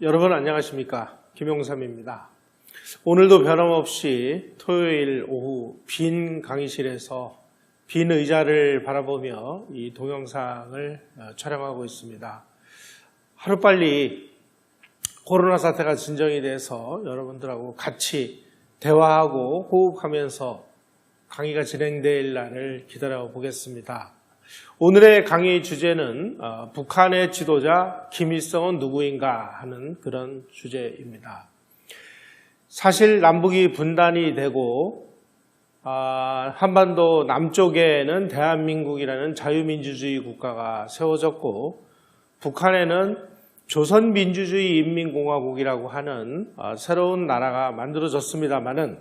여러분 안녕하십니까? 김용삼입니다. 오늘도 변함없이 토요일 오후 빈 강의실에서 빈 의자를 바라보며 이 동영상을 촬영하고 있습니다. 하루빨리 코로나 사태가 진정이 돼서 여러분들하고 같이 대화하고 호흡하면서 강의가 진행될 날을 기다려 보겠습니다. 오늘의 강의 주제는 북한의 지도자 김일성은 누구인가 하는 그런 주제입니다. 사실 남북이 분단이 되고 한반도 남쪽에는 대한민국이라는 자유민주주의 국가가 세워졌고 북한에는 조선민주주의 인민공화국이라고 하는 새로운 나라가 만들어졌습니다마는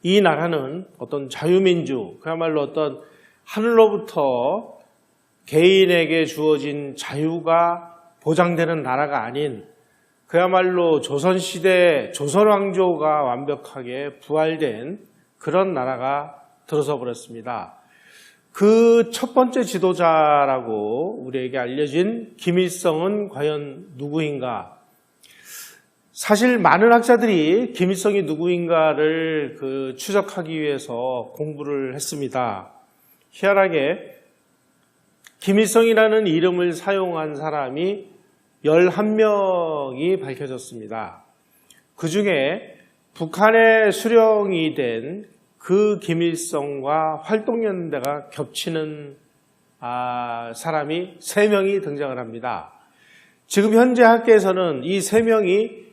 이 나라는 어떤 자유민주, 그야말로 어떤 하늘로부터 개인에게 주어진 자유가 보장되는 나라가 아닌 그야말로 조선시대 조선왕조가 완벽하게 부활된 그런 나라가 들어서 버렸습니다. 그 첫 번째 지도자라고 우리에게 알려진 김일성은 과연 누구인가? 사실 많은 학자들이 김일성이 누구인가를 추적하기 위해서 공부를 했습니다. 희한하게 김일성이라는 이름을 사용한 사람이 11명이 밝혀졌습니다. 그 중에 북한에 수령이 된 그 김일성과 활동연대가 겹치는 사람이 3명이 등장을 합니다. 지금 현재 학계에서는 이 3명이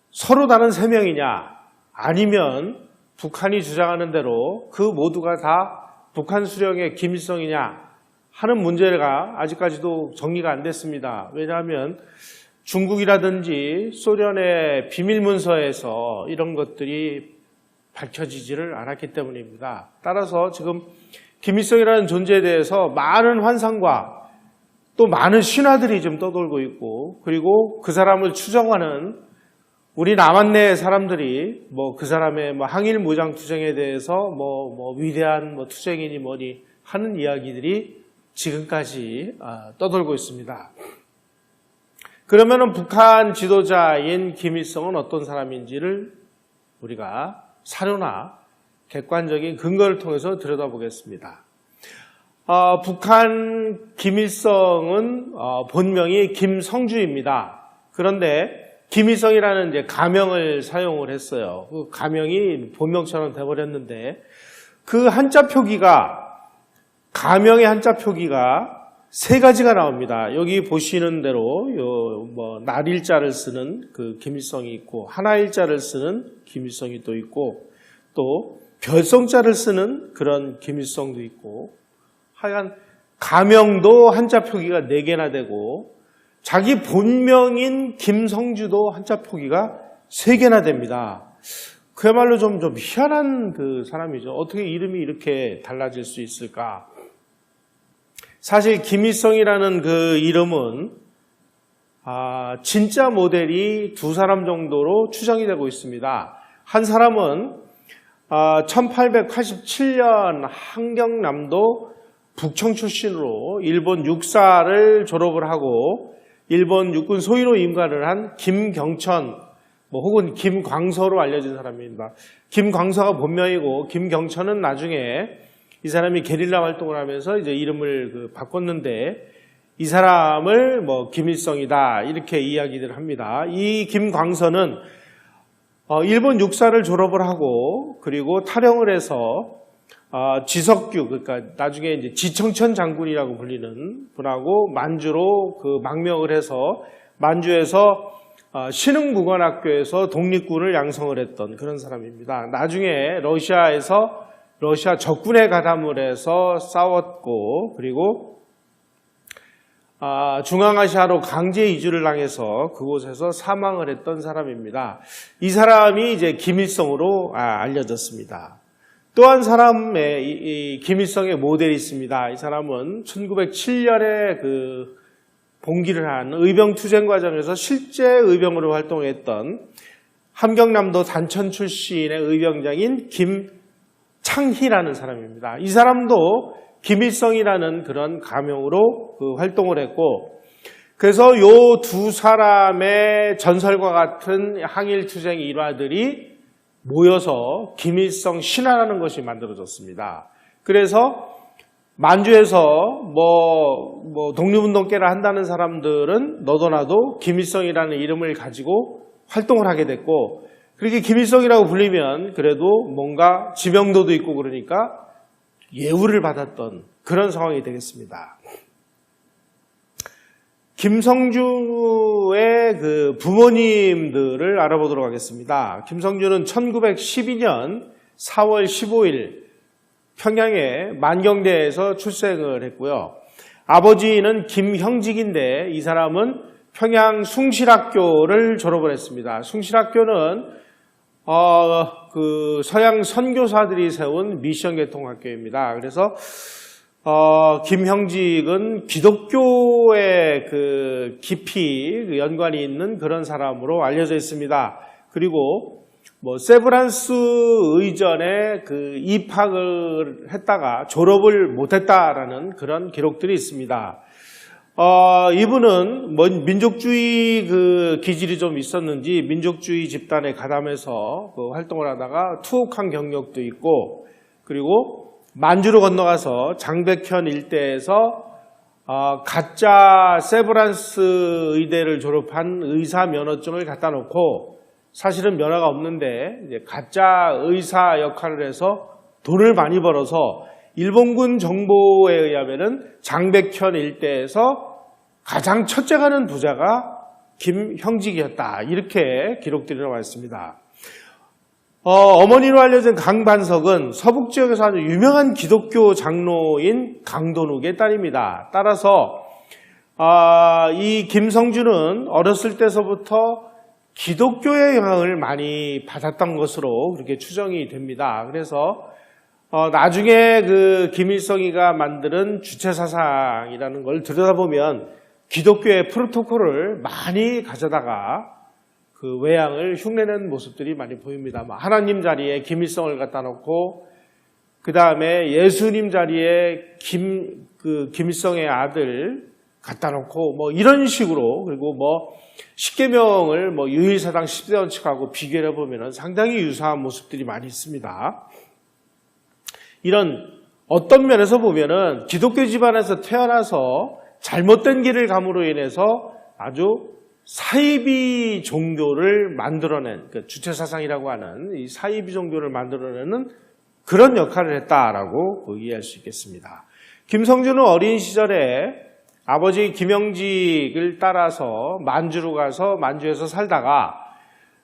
서로 다른 3명이냐 아니면 북한이 주장하는 대로 그 모두가 다 북한 수령의 김일성이냐 하는 문제가 아직까지도 정리가 안 됐습니다. 왜냐하면 중국이라든지 소련의 비밀문서에서 이런 것들이 밝혀지지를 않았기 때문입니다. 따라서 지금 김일성이라는 존재에 대해서 많은 환상과 또 많은 신화들이 좀 떠돌고 있고, 그리고 그 사람을 추정하는 우리 남한 내 사람들이 그 사람의 항일 무장투쟁에 대해서 위대한 투쟁이니 뭐니 하는 이야기들이 지금까지 떠돌고 있습니다. 그러면은 북한 지도자인 김일성은 어떤 사람인지를 우리가 사료나 객관적인 근거를 통해서 들여다보겠습니다. 북한 김일성은 본명이 김성주입니다. 그런데 김일성이라는 이제 가명을 사용을 했어요. 그 가명이 본명처럼 돼버렸는데 그 한자 표기가 가명의 한자 표기가 3가지가 나옵니다. 여기 보시는 대로 날일자를 쓰는 그 김일성이 있고 하나일자를 쓰는 김일성이 또 있고 또 별성자를 쓰는 그런 김일성도 있고 하여간 가명도 한자 표기가 4개나 되고 자기 본명인 김성주도 한자 표기가 3개나 됩니다. 그야말로 좀 희한한 그 사람이죠. 어떻게 이름이 이렇게 달라질 수 있을까? 사실 김일성이라는 그 이름은 진짜 모델이 2사람 정도로 추정이 되고 있습니다. 한 사람은 1887년 한경남도 북청 출신으로 일본 육사를 졸업을 하고 일본 육군 소위로 임관을 한 김경천 혹은 김광서로 알려진 사람입니다. 김광서가 본명이고 김경천은 나중에 이 사람이 게릴라 활동을 하면서 이제 이름을 바꿨는데 이 사람을 김일성이다 이렇게 이야기를 합니다. 이 김광서는 일본 육사를 졸업을 하고 그리고 탈영을 해서 지석규 그러니까 나중에 이제 지청천 장군이라고 불리는 분하고 만주로 망명을 해서 만주에서 신흥무관학교에서 독립군을 양성을 했던 그런 사람입니다. 나중에 러시아 적군에 가담을 해서 싸웠고 그리고 중앙아시아로 강제 이주를 당해서 그곳에서 사망을 했던 사람입니다. 이 사람이 이제 김일성으로 알려졌습니다. 또 한 사람의 이 김일성의 모델이 있습니다. 이 사람은 1907년에 봉기를 한 의병투쟁 과정에서 실제 의병으로 활동했던 함경남도 단천 출신의 의병장인 창희라는 사람입니다. 이 사람도 김일성이라는 그런 가명으로 활동을 했고 그래서 요 두 사람의 전설과 같은 항일투쟁 일화들이 모여서 김일성 신화라는 것이 만들어졌습니다. 그래서 만주에서 독립운동계를 한다는 사람들은 너도 나도 김일성이라는 이름을 가지고 활동을 하게 됐고, 그렇게 김일성이라고 불리면 그래도 뭔가 지명도도 있고 그러니까 예우를 받았던 그런 상황이 되겠습니다. 김성주의 그 부모님들을 알아보도록 하겠습니다. 김성주는 1912년 4월 15일 평양의 만경대에서 출생을 했고요. 아버지는 김형직인데 이 사람은 평양 숭실학교를 졸업을 했습니다. 숭실학교는 그 서양 선교사들이 세운 미션 개통학교입니다. 그래서 김형직은 기독교의 그 깊이 연관이 있는 그런 사람으로 알려져 있습니다. 그리고 세브란스 의전에 그 입학을 했다가 졸업을 못했다라는 그런 기록들이 있습니다. 이분은 민족주의 그 기질이 좀 있었는지 민족주의 집단에 가담해서 그 활동을 하다가 투옥한 경력도 있고, 그리고 만주로 건너가서 장백현 일대에서 가짜 세브란스 의대를 졸업한 의사 면허증을 갖다 놓고, 사실은 면허가 없는데 이제 가짜 의사 역할을 해서 돈을 많이 벌어서 일본군 정보에 의하면은 장백현 일대에서 가장 첫째 가는 부자가 김형직이었다, 이렇게 기록들이 나와 있습니다. 어머니로 알려진 강반석은 서북 지역에서 아주 유명한 기독교 장로인 강도둑의 딸입니다. 따라서 이 김성주는 어렸을 때서부터 기독교의 영향을 많이 받았던 것으로 그렇게 추정이 됩니다. 그래서 나중에 그 김일성이가 만드는 주체사상이라는 걸 들여다보면 기독교의 프로토콜을 많이 가져다가 그 외양을 흉내낸 모습들이 많이 보입니다. 하나님 자리에 김일성을 갖다 놓고, 그 다음에 예수님 자리에 김일성의 아들 갖다 놓고 이런 식으로, 그리고 십계명을 유일사당 10대원칙하고 비교를 해보면 상당히 유사한 모습들이 많이 있습니다. 이런 어떤 면에서 보면은 기독교 집안에서 태어나서 잘못된 길을 감으로 인해서 아주 사이비 종교를 만들어낸, 주체사상이라고 하는 이 사이비 종교를 만들어내는 그런 역할을 했다라고 이해할 수 있겠습니다. 김성주는 어린 시절에 아버지 김형직을 따라서 만주로 가서 만주에서 살다가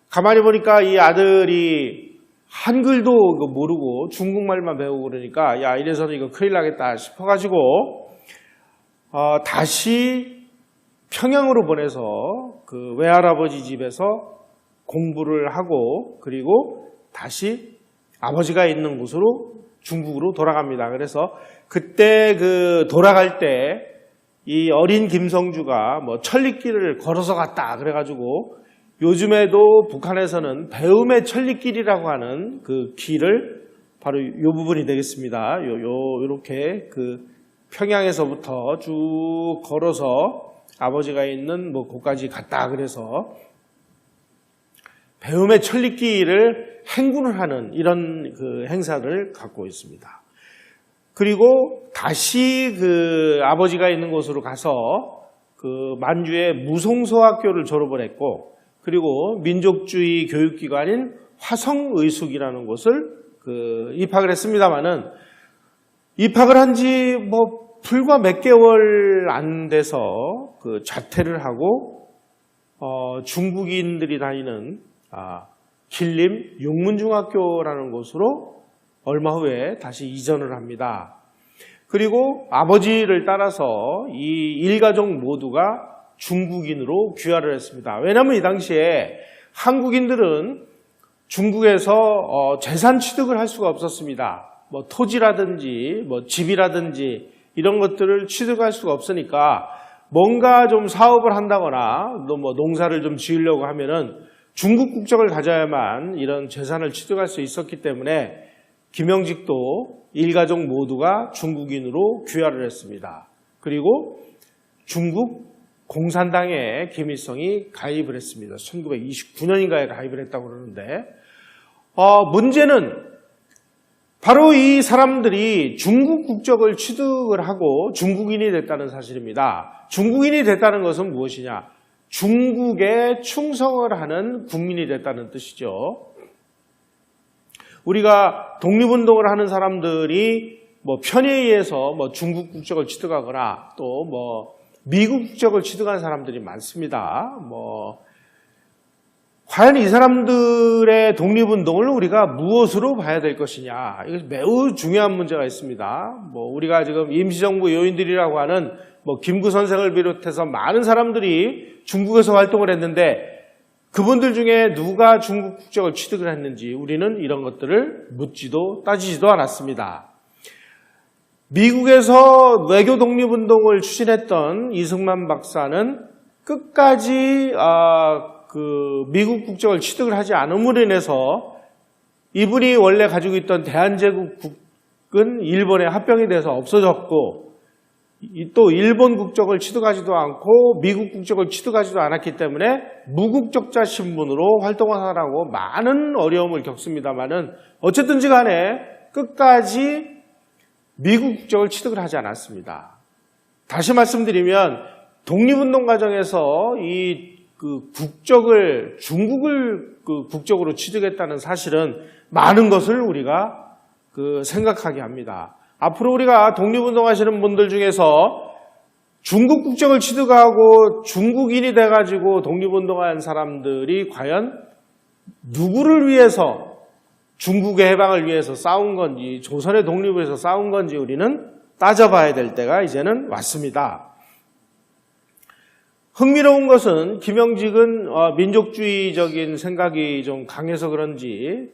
가만히 보니까 이 아들이 한글도 모르고 중국말만 배우고 그러니까 야, 이래서는 이거 큰일 나겠다 싶어가지고 다시 평양으로 보내서 그 외할아버지 집에서 공부를 하고, 그리고 다시 아버지가 있는 곳으로 중국으로 돌아갑니다. 그래서 그때 그 돌아갈 때 이 어린 김성주가 천리길을 걸어서 갔다 그래가지고, 요즘에도 북한에서는 배움의 천리길이라고 하는 그 길을 바로 이 부분이 되겠습니다. 요렇게 그 평양에서부터 쭉 걸어서 아버지가 있는 곳까지 갔다 그래서 배움의 천리길을 행군을 하는 이런 그 행사를 갖고 있습니다. 그리고 다시 그 아버지가 있는 곳으로 가서 그 만주의 무송소학교를 졸업을 했고, 그리고 민족주의 교육기관인 화성의숙이라는 곳을 입학을 했습니다만은, 입학을 한 지 불과 몇 개월 안 돼서 그 자퇴를 하고 중국인들이 다니는 길림 용문중학교라는 곳으로 얼마 후에 다시 이전을 합니다. 그리고 아버지를 따라서 이 일가족 모두가 중국인으로 귀화를 했습니다. 왜냐하면 이 당시에 한국인들은 중국에서 재산 취득을 할 수가 없었습니다. 토지라든지 집이라든지 이런 것들을 취득할 수가 없으니까 뭔가 좀 사업을 한다거나 또 농사를 좀 지으려고 하면은 중국 국적을 가져야만 이런 재산을 취득할 수 있었기 때문에 김형직도 일가족 모두가 중국인으로 귀화를 했습니다. 그리고 중국 공산당에 김일성이 가입을 했습니다. 1929년인가에 가입을 했다고 그러는데 문제는 바로 이 사람들이 중국 국적을 취득을 하고 중국인이 됐다는 사실입니다. 중국인이 됐다는 것은 무엇이냐? 중국에 충성을 하는 국민이 됐다는 뜻이죠. 우리가 독립운동을 하는 사람들이 편의에 의해서 중국 국적을 취득하거나 또 미국 국적을 취득한 사람들이 많습니다. 과연 이 사람들의 독립운동을 우리가 무엇으로 봐야 될 것이냐? 이것이 매우 중요한 문제가 있습니다. 우리가 지금 임시정부 요인들이라고 하는 김구 선생을 비롯해서 많은 사람들이 중국에서 활동을 했는데 그분들 중에 누가 중국 국적을 취득을 했는지 우리는 이런 것들을 묻지도 따지지도 않았습니다. 미국에서 외교 독립운동을 추진했던 이승만 박사는 끝까지 미국 국적을 취득을 하지 않음으로 인해서 이분이 원래 가지고 있던 대한제국은 일본에 합병이 돼서 없어졌고 또 일본 국적을 취득하지도 않고 미국 국적을 취득하지도 않았기 때문에 무국적자 신분으로 활동하라고 많은 어려움을 겪습니다만은 어쨌든지 간에 끝까지 미국 국적을 취득을 하지 않았습니다. 다시 말씀드리면 독립운동 과정에서 국적을 중국을 국적으로 취득했다는 사실은 많은 것을 우리가 생각하게 합니다. 앞으로 우리가 독립운동 하시는 분들 중에서 중국 국적을 취득하고 중국인이 돼가지고 독립운동한 사람들이 과연 누구를 위해서 중국의 해방을 위해서 싸운 건지 조선의 독립을 위해서 싸운 건지 우리는 따져봐야 될 때가 이제는 왔습니다. 흥미로운 것은 김영직은 민족주의적인 생각이 좀 강해서 그런지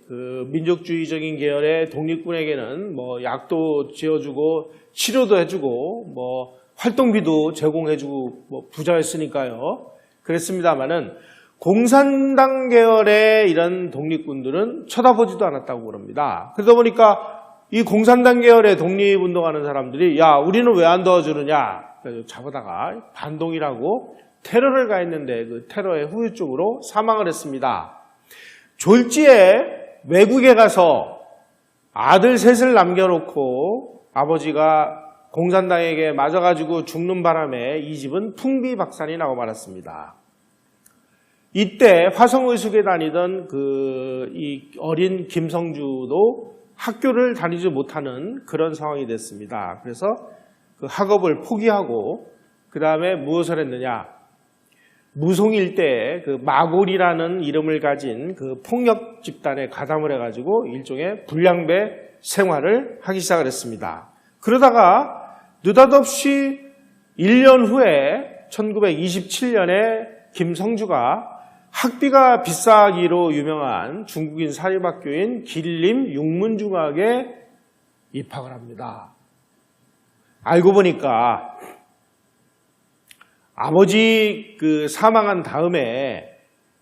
민족주의적인 계열의 독립군에게는 약도 지어주고 치료도 해주고 활동비도 제공해주고 부자였으니까요. 그랬습니다마는 공산당 계열의 이런 독립군들은 쳐다보지도 않았다고 그럽니다. 그러다 보니까 이 공산당 계열의 독립운동하는 사람들이 우리는 왜 안 도와주느냐 그래서 잡아다가 반동이라고 테러를 가했는데 그 테러의 후유증으로 사망을 했습니다. 졸지에 외국에 가서 아들 셋을 남겨놓고 아버지가 공산당에게 맞아가지고 죽는 바람에 이 집은 풍비박산이 나고 말았습니다. 이때 화성의숙에 다니던 이 어린 김성주도 학교를 다니지 못하는 그런 상황이 됐습니다. 그래서 그 학업을 포기하고 그 다음에 무엇을 했느냐? 무송 일대에 마골이라는 이름을 가진 폭력 집단에 가담을 해가지고 일종의 불량배 생활을 하기 시작을 했습니다. 그러다가 느닷없이 1년 후에 1927년에 김성주가 학비가 비싸기로 유명한 중국인 사립학교인 길림 육문중학에 입학을 합니다. 알고 보니까 아버지 사망한 다음에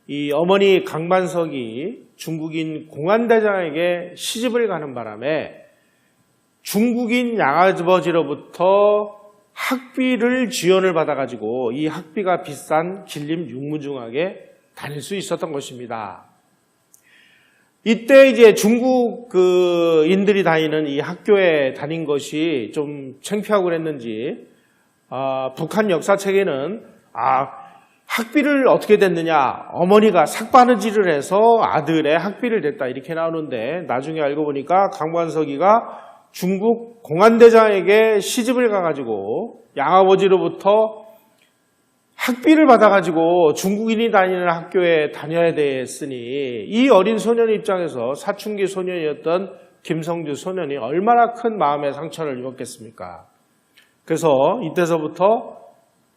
이 어머니 강반석이 중국인 공안대장에게 시집을 가는 바람에 중국인 양아버지로부터 학비를 지원을 받아가지고 이 학비가 비싼 길림 육문중학에 다닐 수 있었던 것입니다. 이때 이제 중국인들이 다니는 이 학교에 다닌 것이 좀 창피하고 그랬는지 북한 역사책에는 학비를 어떻게 됐느냐 어머니가 삭바느질을 해서 아들의 학비를 냈다 이렇게 나오는데 나중에 알고 보니까 강반석이가 중국 공안대장에게 시집을 가가지고 양아버지로부터 학비를 받아가지고 중국인이 다니는 학교에 다녀야 됐으니 이 어린 소년 입장에서 사춘기 소년이었던 김성주 소년이 얼마나 큰 마음의 상처를 입었겠습니까? 그래서 이때서부터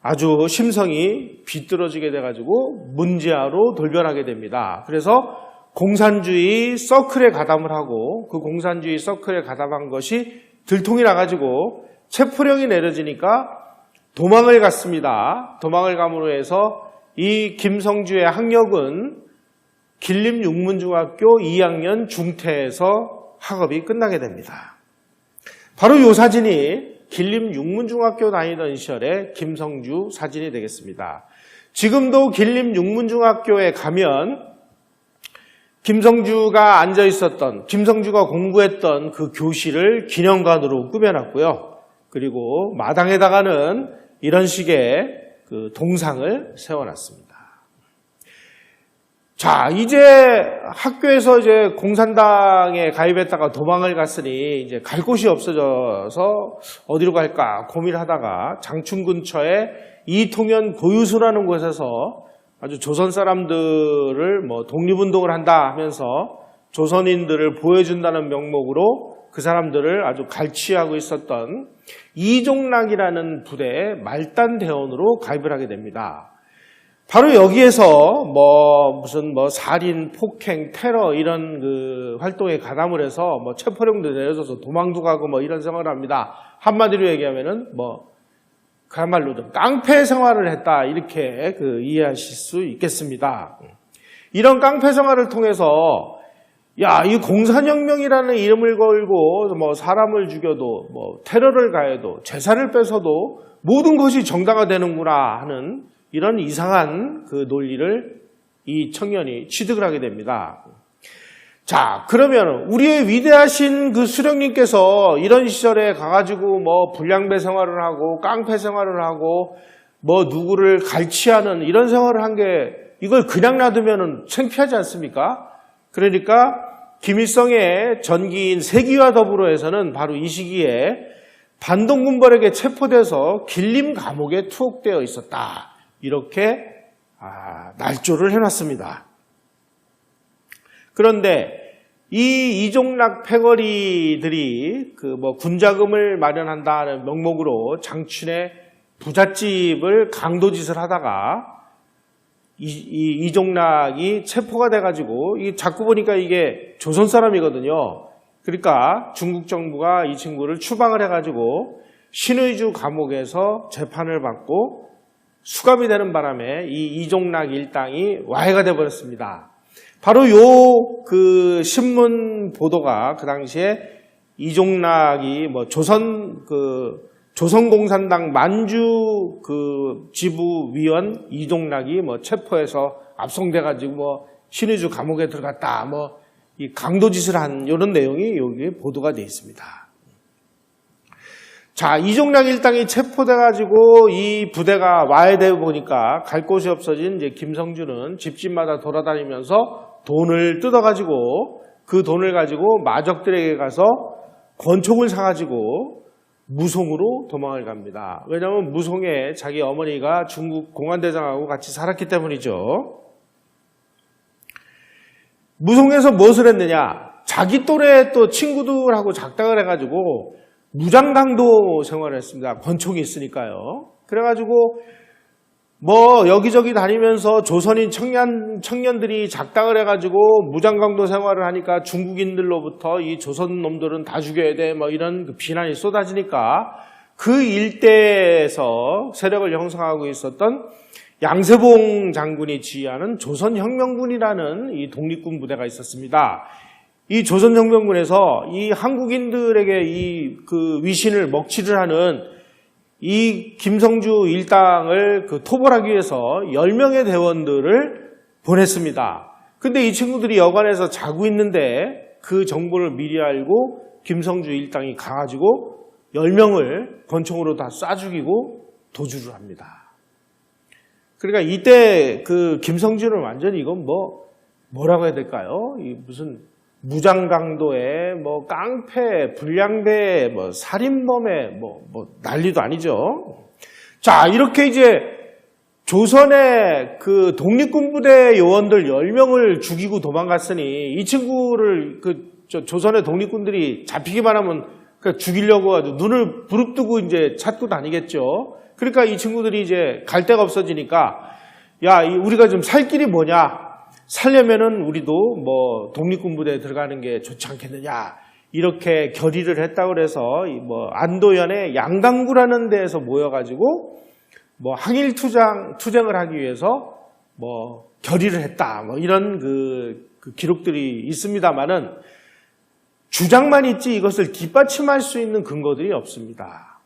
아주 심성이 비뚤어지게 돼가지고 문지아로 돌변하게 됩니다. 그래서 공산주의 서클에 가담을 하고 그 공산주의 서클에 가담한 것이 들통이 나가지고 체포령이 내려지니까 도망을 갔습니다. 도망을 감으로 해서 이 김성주의 학력은 길림 육문중학교 2학년 중퇴에서 학업이 끝나게 됩니다. 바로 이 사진이 길림 육문중학교 다니던 시절의 김성주 사진이 되겠습니다. 지금도 길림 육문중학교에 가면 김성주가 앉아 있었던, 김성주가 공부했던 그 교실을 기념관으로 꾸며놨고요. 그리고 마당에다가는 이런 식의 그 동상을 세워놨습니다. 자, 이제 학교에서 이제 공산당에 가입했다가 도망을 갔으니 이제 갈 곳이 없어져서 어디로 갈까 고민하다가 장충 근처에 이통현 고유수라는 곳에서 아주 조선 사람들을 뭐 독립운동을 한다 하면서 조선인들을 보여준다는 명목으로 그 사람들을 아주 갈취하고 있었던 이종락이라는 부대의 말단 대원으로 가입을 하게 됩니다. 바로 여기에서 무슨 살인, 폭행, 테러 이런 그 활동에 가담을 해서 체포령도 내려져서 도망도 가고 이런 생활을 합니다. 한마디로 얘기하면은 그야말로 좀 깡패 생활을 했다 이렇게 이해하실 수 있겠습니다. 이런 깡패 생활을 통해서 이 공산혁명이라는 이름을 걸고 사람을 죽여도 테러를 가해도 재산을 뺏어도 모든 것이 정당화되는구나 하는 이런 이상한 그 논리를 이 청년이 취득을 하게 됩니다. 자, 그러면 우리의 위대하신 그 수령님께서 이런 시절에 가가지고 불량배 생활을 하고 깡패 생활을 하고 누구를 갈취하는 이런 생활을 한 게 이걸 그냥 놔두면 창피하지 않습니까? 그러니까 김일성의 전기인 세기와 더불어 해서는 바로 이 시기에 반동군벌에게 체포돼서 길림 감옥에 투옥되어 있었다. 이렇게 날조를 해놨습니다. 그런데 이 이종락 패거리들이 군자금을 마련한다는 명목으로 장춘의 부잣집을 강도짓을 하다가 이종락이 체포가 돼가지고 자꾸 보니까 이게 조선 사람이거든요. 그러니까 중국 정부가 이 친구를 추방을 해가지고 신의주 감옥에서 재판을 받고 수감이 되는 바람에 이 이종락 일당이 와해가 돼버렸습니다. 바로 그 신문 보도가 그 당시에 이종락이 조선공산당 만주 지부위원 이종락이 체포해서 압송돼가지고 신의주 감옥에 들어갔다 이 강도짓을 한 이런 내용이 여기 보도가 되어 있습니다. 자, 이종락 일당이 체포돼가지고 이 부대가 와해되어 보니까 갈 곳이 없어진 이제 김성주는 집집마다 돌아다니면서 돈을 뜯어가지고 그 돈을 가지고 마적들에게 가서 권총을 사가지고 무송으로 도망을 갑니다. 왜냐하면 무송에 자기 어머니가 중국 공안대장하고 같이 살았기 때문이죠. 무송에서 무엇을 했느냐? 자기 또래 또 친구들하고 작당을 해가지고 무장강도 생활을 했습니다. 권총이 있으니까요. 그래가지고 여기저기 다니면서 조선인 청년들이 작당을 해가지고 무장강도 생활을 하니까 중국인들로부터 이 조선 놈들은 다 죽여야 돼 이런 비난이 쏟아지니까 그 일대에서 세력을 형성하고 있었던 양세봉 장군이 지휘하는 조선혁명군이라는 이 독립군 부대가 있었습니다. 이 조선혁명군에서 이 한국인들에게 위신을 먹칠을 하는 이 김성주 일당을 토벌하기 위해서 10명의 대원들을 보냈습니다. 근데 이 친구들이 여관에서 자고 있는데 그 정보를 미리 알고 김성주 일당이 가가지고 10명을 권총으로 다 쏴 죽이고 도주를 합니다. 그러니까 이때 김성주는 완전히 이건 뭐라고 해야 될까요? 무슨 무장강도에 깡패, 불량배, 살인범에 난리도 아니죠. 자, 이렇게 이제 조선의 독립군 부대 요원들 10명을 죽이고 도망갔으니 이 친구를 조선의 독립군들이 잡히기만 하면 죽이려고 아주 눈을 부릅뜨고 이제 찾고 다니겠죠. 그러니까 이 친구들이 이제 갈 데가 없어지니까 우리가 좀 살 길이 뭐냐? 살려면은 우리도 독립군 부대에 들어가는 게 좋지 않겠느냐 이렇게 결의를 했다고 그래서 안도현의 양당구라는 데에서 모여가지고 항일 투쟁을 하기 위해서 결의를 했다 이런 그 기록들이 있습니다만은 주장만 있지 이것을 뒷받침할 수 있는 근거들이 없습니다.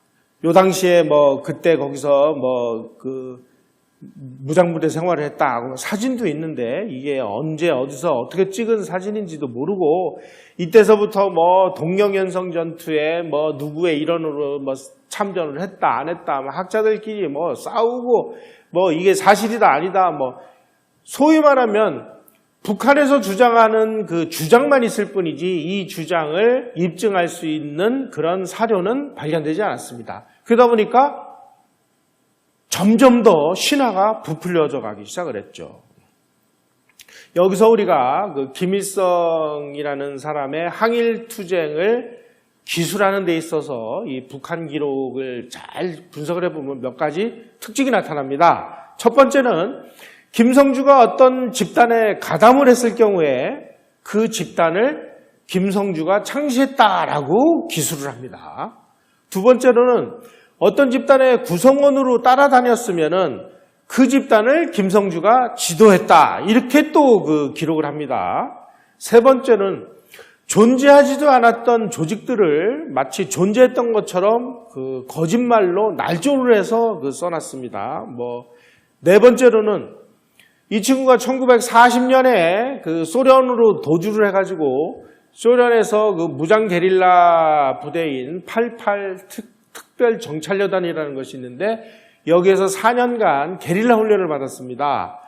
요 당시에 뭐 그때 거기서 뭐 그 무장부대 생활을 했다. 사진도 있는데 이게 언제 어디서 어떻게 찍은 사진인지도 모르고 이때서부터 뭐 동령연성 전투에 뭐 누구의 일원으로 뭐 참전을 했다 안 했다 뭐 학자들끼리 뭐 싸우고 뭐 이게 사실이다 아니다 뭐 소위 말하면 북한에서 주장하는 그 주장만 있을 뿐이지 이 주장을 입증할 수 있는 그런 사료는 발견되지 않았습니다. 그러다 보니까 점점 더 신화가 부풀려져 가기 시작을 했죠. 여기서 우리가 그 김일성이라는 사람의 항일투쟁을 기술하는 데 있어서 이 북한 기록을 잘 분석을 해보면 몇 가지 특징이 나타납니다. 첫 번째는 김성주가 어떤 집단에 가담을 했을 경우에 그 집단을 김성주가 창시했다라고 기술을 합니다. 두 번째로는 어떤 집단의 구성원으로 따라다녔으면은 그 집단을 김성주가 지도했다. 이렇게 또 그 기록을 합니다. 세 번째는 존재하지도 않았던 조직들을 마치 존재했던 것처럼 그 거짓말로 날조를 해서 그 써놨습니다. 네 번째로는 이 친구가 1940년에 그 소련으로 도주를 해가지고 소련에서 그 무장 게릴라 부대인 88 특별 정찰여단이라는 것이 있는데 여기에서 4년간 게릴라 훈련을 받았습니다.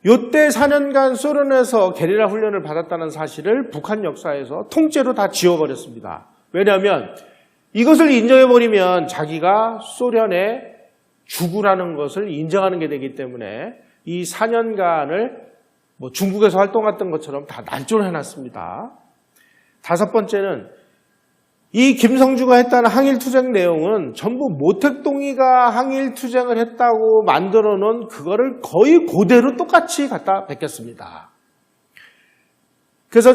이때 4년간 소련에서 게릴라 훈련을 받았다는 사실을 북한 역사에서 통째로 다 지워버렸습니다. 왜냐하면 이것을 인정해버리면 자기가 소련의 주구라는 것을 인정하는 게 되기 때문에 이 4년간을 뭐 중국에서 활동했던 것처럼 다 날조를 해놨습니다. 다섯 번째는 이 김성주가 했다는 항일투쟁 내용은 전부 모택동이가 항일투쟁을 했다고 만들어 놓은 그거를 거의 그대로 똑같이 갖다 베꼈습니다. 그래서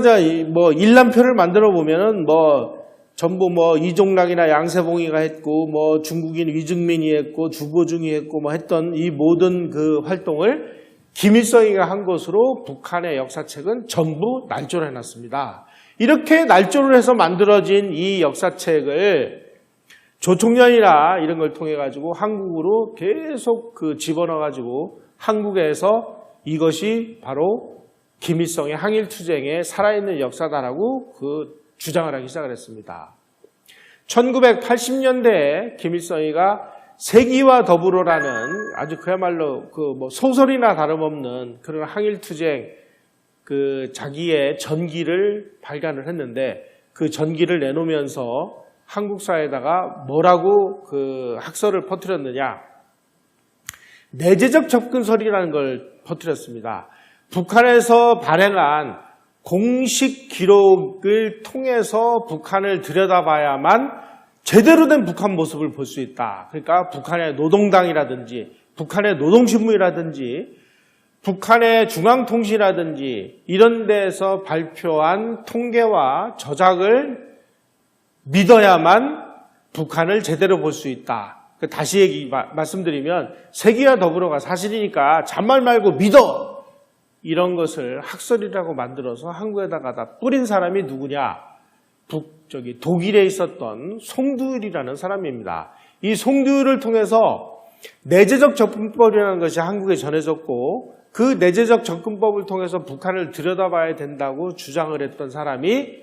뭐 일람표를 만들어 보면은 뭐 전부 뭐 이종락이나 양세봉이가 했고 뭐 중국인 위증민이 했고 주보중이 했고 뭐 했던 이 모든 그 활동을 김일성이가 한 것으로 북한의 역사책은 전부 날조를 해놨습니다. 이렇게 날조를 해서 만들어진 이 역사책을 조총련이나 이런 걸 통해 가지고 한국으로 계속 그 집어넣어 가지고 한국에서 이것이 바로 김일성의 항일투쟁의 살아있는 역사다라고 그 주장을 하기 시작을 했습니다. 1980년대에 김일성이가 세기와 더불어라는 아주 그야말로 그 뭐 소설이나 다름없는 그런 항일투쟁 그 자기의 전기를 발간을 했는데 그 전기를 내놓으면서 한국사에다가 뭐라고 그 학설을 퍼뜨렸느냐. 내재적 접근설이라는 걸 퍼뜨렸습니다. 북한에서 발행한 공식 기록을 통해서 북한을 들여다봐야만 제대로 된 북한 모습을 볼 수 있다. 그러니까 북한의 노동당이라든지 북한의 노동신문이라든지 북한의 중앙통신이라든지 이런 데에서 발표한 통계와 저작을 믿어야만 북한을 제대로 볼 수 있다. 다시 말씀드리면 세기와 더불어가 사실이니까 잔말 말고 믿어! 이런 것을 학설이라고 만들어서 한국에다가 다 뿌린 사람이 누구냐? 독일에 있었던 송두율이라는 사람입니다. 이 송두율을 통해서 내재적 접근법이라는 것이 한국에 전해졌고 그 내재적 접근법을 통해서 북한을 들여다봐야 된다고 주장을 했던 사람이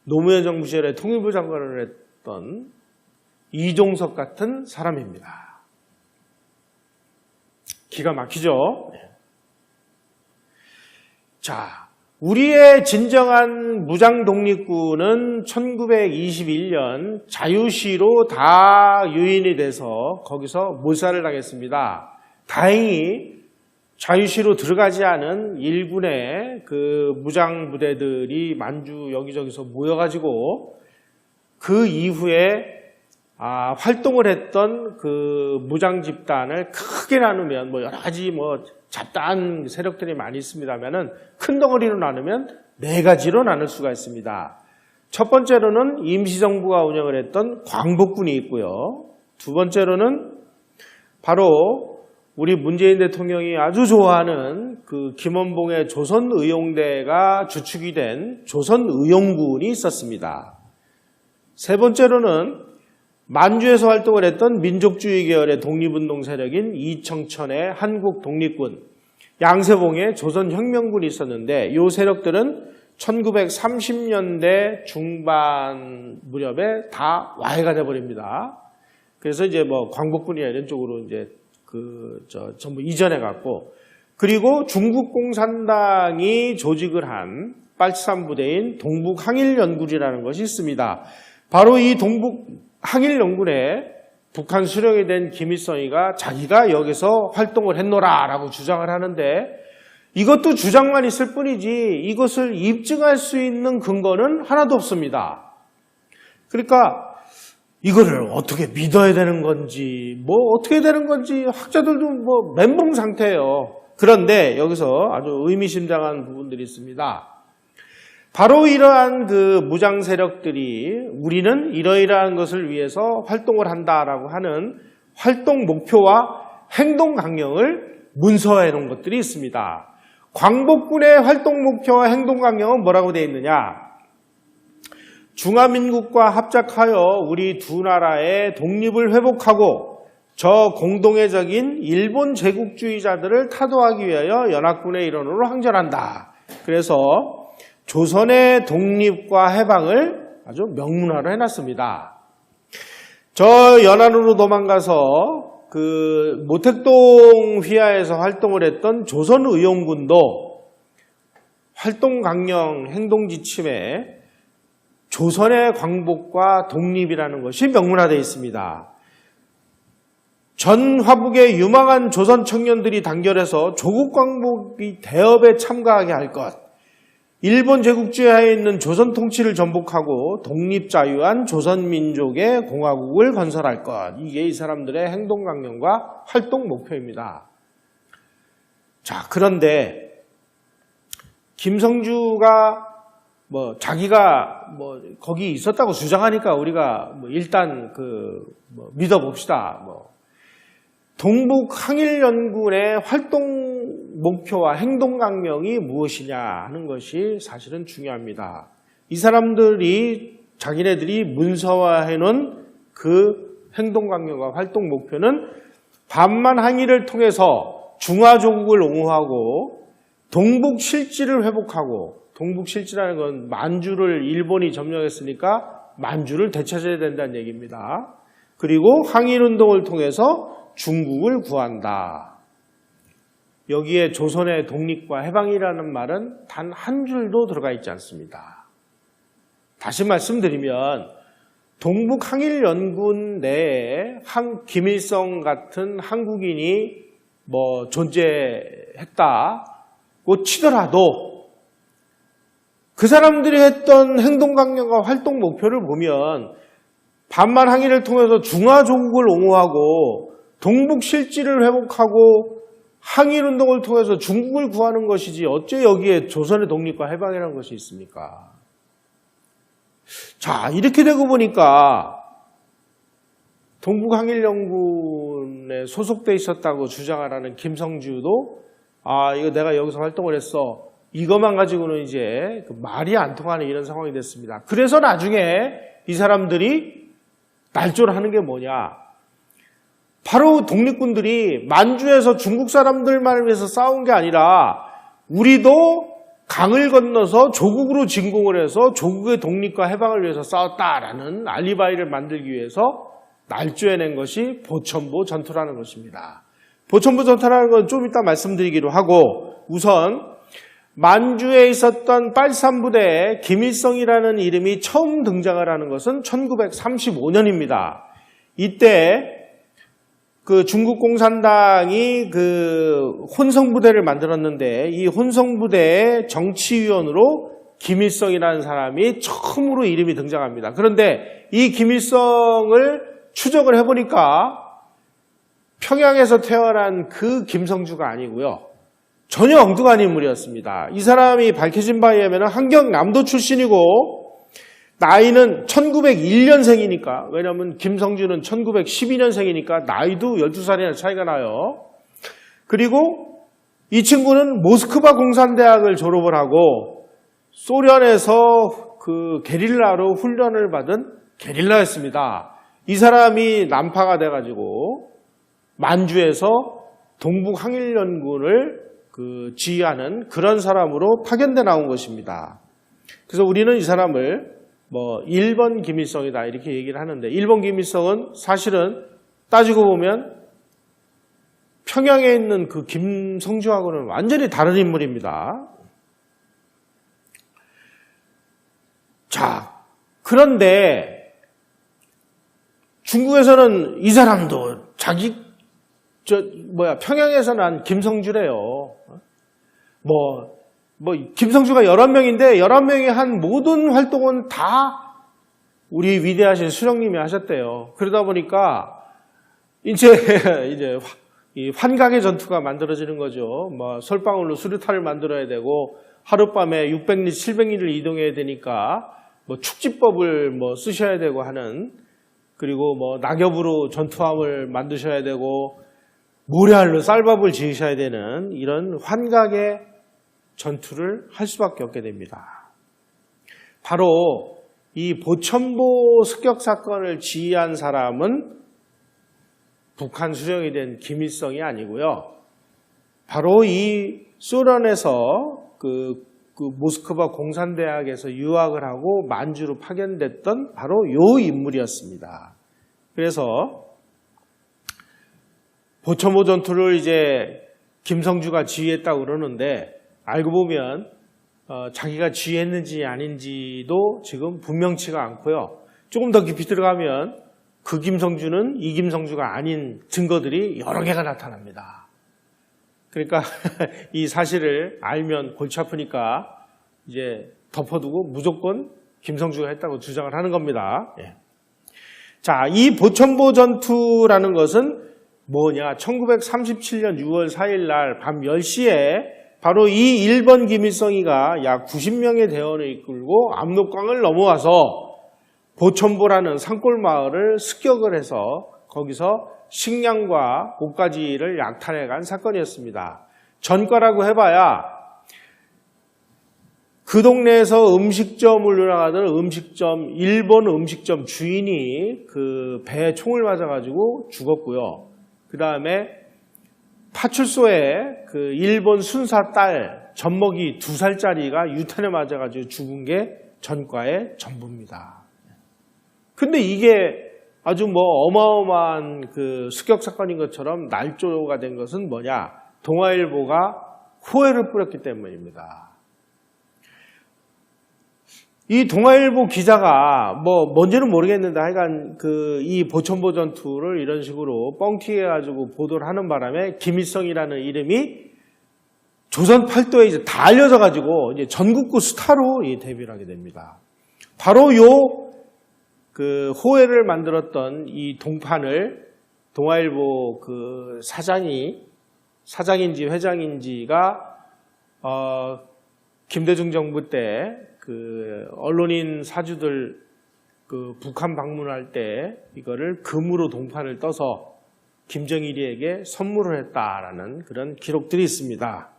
노무현 정부 시절에 통일부 장관을 했던 이종석 같은 사람입니다. 기가 막히죠? 자, 우리의 진정한 무장 독립군은 1921년 자유시로 다 유인이 돼서 거기서 몰살을 당했습니다. 다행히 자유시로 들어가지 않은 일군의 그 무장 부대들이 만주 여기저기서 모여가지고 그 이후에 활동을 했던 그 무장 집단을 크게 나누면 뭐 여러 가지 뭐 잡다한 세력들이 많이 있습니다만은 큰 덩어리로 나누면 4가지로 나눌 수가 있습니다. 첫 번째로는 임시정부가 운영을 했던 광복군이 있고요. 두 번째로는 바로 우리 문재인 대통령이 아주 좋아하는 그 김원봉의 조선의용대가 주축이 된 조선의용군이 있었습니다. 세 번째로는 만주에서 활동을 했던 민족주의 계열의 독립운동 세력인 이청천의 한국 독립군, 양세봉의 조선혁명군이 있었는데 이 세력들은 1930년대 중반 무렵에 다 와해가 돼버립니다. 그래서 이제 뭐 광복군이나 이런 쪽으로 이제 전부 이전해 갔고, 그리고 중국 공산당이 조직을 한 빨치산 부대인 동북항일연군이라는 것이 있습니다. 바로 이 동북항일연군에 북한 수령이 된 김일성이가 자기가 여기서 활동을 했노라라고 주장을 하는데, 이것도 주장만 있을 뿐이지 이것을 입증할 수 있는 근거는 하나도 없습니다. 그러니까 이거를 어떻게 믿어야 되는 건지, 뭐 어떻게 되는 건지 학자들도 뭐 멘붕 상태예요. 그런데 여기서 아주 의미심장한 부분들이 있습니다. 바로 이러한 그 무장 세력들이 우리는 이러이러한 것을 위해서 활동을 한다라고 하는 활동 목표와 행동 강령을 문서화해 놓은 것들이 있습니다. 광복군의 활동 목표와 행동 강령은 뭐라고 되어 있느냐? 중화민국과 합작하여 우리 두 나라의 독립을 회복하고 저 공동애적인 일본 제국주의자들을 타도하기 위하여 연합군의 일원으로 항전한다. 그래서 조선의 독립과 해방을 아주 명문화로 해놨습니다. 저 연안으로 도망가서 그 모택동 휘하에서 활동을 했던 조선의용군도 활동 강령 행동 지침에 조선의 광복과 독립이라는 것이 명문화되어 있습니다. 전 화북의 유망한 조선 청년들이 단결해서 조국 광복이 대업에 참가하게 할 것, 일본 제국주의 하에 있는 조선 통치를 전복하고 독립자유한 조선민족의 공화국을 건설할 것. 이게 이 사람들의 행동 강령과 활동 목표입니다. 자, 그런데 김성주가 뭐 자기가 뭐 거기 있었다고 주장하니까 우리가 뭐 일단 믿어봅시다. 동북항일연군의 활동 목표와 행동 강령이 무엇이냐 하는 것이 사실은 중요합니다. 이 사람들이 자기네들이 문서화해 놓은 그 행동 강령과 활동 목표는 반만 항일을 통해서 중화조국을 옹호하고 동북 실지를 회복하고, 동북 실지라는 건 만주를 일본이 점령했으니까 만주를 되찾아야 된다는 얘기입니다. 그리고 항일운동을 통해서 중국을 구한다. 여기에 조선의 독립과 해방이라는 말은 단 한 줄도 들어가 있지 않습니다. 다시 말씀드리면 동북항일연군 내에 김일성 같은 한국인이 뭐 존재했다고 치더라도 그 사람들이 했던 행동 강령과 활동 목표를 보면 반만 항일을 통해서 중화조국을 옹호하고 동북 실지를 회복하고 항일운동을 통해서 중국을 구하는 것이지 어째 여기에 조선의 독립과 해방이라는 것이 있습니까? 자, 이렇게 되고 보니까 동북항일연군에 소속돼 있었다고 주장을 하는 김성주도 이거 내가 여기서 활동을 했어. 이것만 가지고는 이제 말이 안 통하는 이런 상황이 됐습니다. 그래서 나중에 이 사람들이 날조를 하는 게 뭐냐? 바로 독립군들이 만주에서 중국 사람들만을 위해서 싸운 게 아니라 우리도 강을 건너서 조국으로 진공을 해서 조국의 독립과 해방을 위해서 싸웠다라는 알리바이를 만들기 위해서 날조해낸 것이 보천보 전투라는 것입니다. 보천보 전투라는 건 좀 이따 말씀드리기로 하고, 우선 만주에 있었던 빨치산 부대에 김일성이라는 이름이 처음 등장을 하는 것은 1935년입니다. 이때 그 중국 공산당이 그 혼성부대를 만들었는데 이 혼성부대의 정치위원으로 김일성이라는 사람이 처음으로 이름이 등장합니다. 그런데 이 김일성을 추적을 해보니까 평양에서 태어난 그 김성주가 아니고요. 전혀 엉뚱한 인물이었습니다. 이 사람이 밝혀진 바에 의하면 한경남도 출신이고 나이는 1901년생이니까, 왜냐하면 김성주는 1912년생이니까 나이도 12살이나 차이가 나요. 그리고 이 친구는 모스크바 공산대학을 졸업을 하고 소련에서 그 게릴라로 훈련을 받은 게릴라였습니다. 이 사람이 난파가 돼가지고 만주에서 동북항일연군을 지휘하는 그런 사람으로 파견돼 나온 것입니다. 그래서 우리는 이 사람을 1번 김일성이다 이렇게 얘기를 하는데 1번 김일성은 사실은 따지고 보면 평양에 있는 그 김성주하고는 완전히 다른 인물입니다. 자, 그런데 중국에서는 이 사람도 평양에서 난 김성주래요. 김성주가 11명인데 11명이 한 모든 활동은 다 우리 위대하신 수령님이 하셨대요. 그러다 보니까 이제 이 환각의 전투가 만들어지는 거죠. 솔방울로 수류탄을 만들어야 되고 하룻밤에 600리, 700리를 이동해야 되니까 축지법을 쓰셔야 되고 하는, 그리고 낙엽으로 전투함을 만드셔야 되고 모래알로 쌀밥을 지으셔야 되는 이런 환각의 전투를 할 수밖에 없게 됩니다. 바로 이 보천보 습격 사건을 지휘한 사람은 북한 수령이 된 김일성이 아니고요. 바로 이 소련에서 그 모스크바 공산대학에서 유학을 하고 만주로 파견됐던 바로 요 인물이었습니다. 그래서 보천보 전투를 이제 김성주가 지휘했다고 그러는데 알고 보면 자기가 지휘했는지 아닌지도 지금 분명치가 않고요. 조금 더 깊이 들어가면 그 김성주는 이 김성주가 아닌 증거들이 여러 개가 나타납니다. 그러니까 이 사실을 알면 골치 아프니까 이제 덮어두고 무조건 김성주가 했다고 주장을 하는 겁니다. 자, 이 보천보 전투라는 것은 뭐냐? 1937년 6월 4일 날 밤 10시에 바로 이 1번 김일성이가 약 90명의 대원을 이끌고 압록강을 넘어와서 보천보라는 산골 마을을 습격을 해서 거기서 식량과 옷가지를 약탈해 간 사건이었습니다. 전과라고 해봐야 그 동네에서 음식점을 운영하던 일본 음식점 주인이 그 배에 총을 맞아가지고 죽었고요. 그 다음에 파출소에 그 일본 순사 딸 젖먹이 2살짜리가 유탄에 맞아가지고 죽은 게 전과의 전부입니다. 근데 이게 아주 어마어마한 그 습격 사건인 것처럼 날조가 된 것은 뭐냐? 동아일보가 호해를 뿌렸기 때문입니다. 이 동아일보 기자가 뭔지는 모르겠는데 하여간 이 보천보 전투를 이런 식으로 뻥튀기 해가지고 보도를 하는 바람에 김일성이라는 이름이 조선 팔도에 이제 다 알려져가지고 이제 전국구 스타로 데뷔를 하게 됩니다. 바로 그 호해를 만들었던 이 동판을 동아일보 그 사장인지 회장인지가 김대중 정부 때 그 언론인 사주들 그 북한 방문할 때 이거를 금으로 동판을 떠서 김정일이에게 선물을 했다라는 그런 기록들이 있습니다.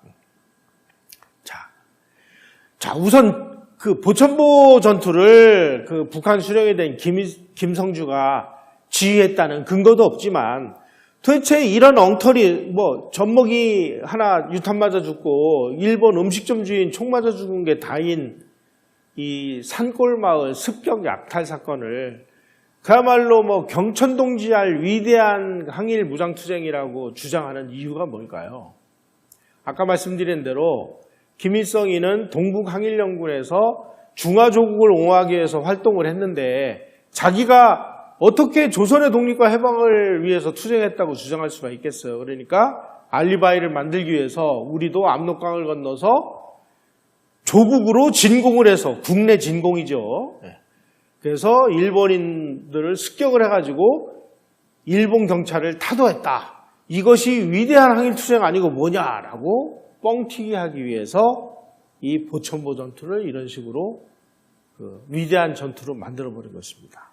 자, 우선 그 보천보 전투를 그 북한 수령이 된 김성주가 지휘했다는 근거도 없지만 도대체 이런 엉터리 젖먹이 하나 유탄 맞아 죽고 일본 음식점 주인 총 맞아 죽은 게 다인 이 산골마을 습격 약탈 사건을 그야말로 경천동지할 위대한 항일 무장투쟁이라고 주장하는 이유가 뭘까요? 아까 말씀드린 대로 김일성이는 동북항일연군에서 중화조국을 옹호하기 위해서 활동을 했는데 자기가 어떻게 조선의 독립과 해방을 위해서 투쟁했다고 주장할 수가 있겠어요. 그러니까 알리바이를 만들기 위해서 우리도 압록강을 건너서 조국으로 진공을 해서 국내 진공이죠. 그래서 일본인들을 습격을 해가지고 일본 경찰을 타도했다. 이것이 위대한 항일투쟁 아니고 뭐냐라고 뻥튀기 하기 위해서 이 보천보 전투를 이런 식으로 위대한 전투로 만들어버린 것입니다.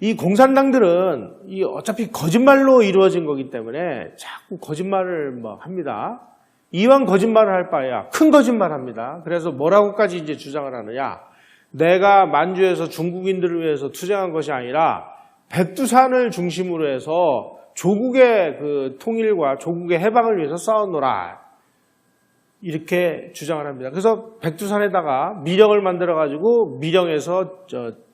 이 공산당들은 어차피 거짓말로 이루어진 거기 때문에 자꾸 거짓말을 합니다. 이왕 거짓말을 할 바에야 큰 거짓말 합니다. 그래서 뭐라고까지 이제 주장을 하느냐. 내가 만주에서 중국인들을 위해서 투쟁한 것이 아니라 백두산을 중심으로 해서 조국의 그 통일과 조국의 해방을 위해서 싸웠노라. 이렇게 주장을 합니다. 그래서 백두산에다가 미령을 만들어가지고 미령에서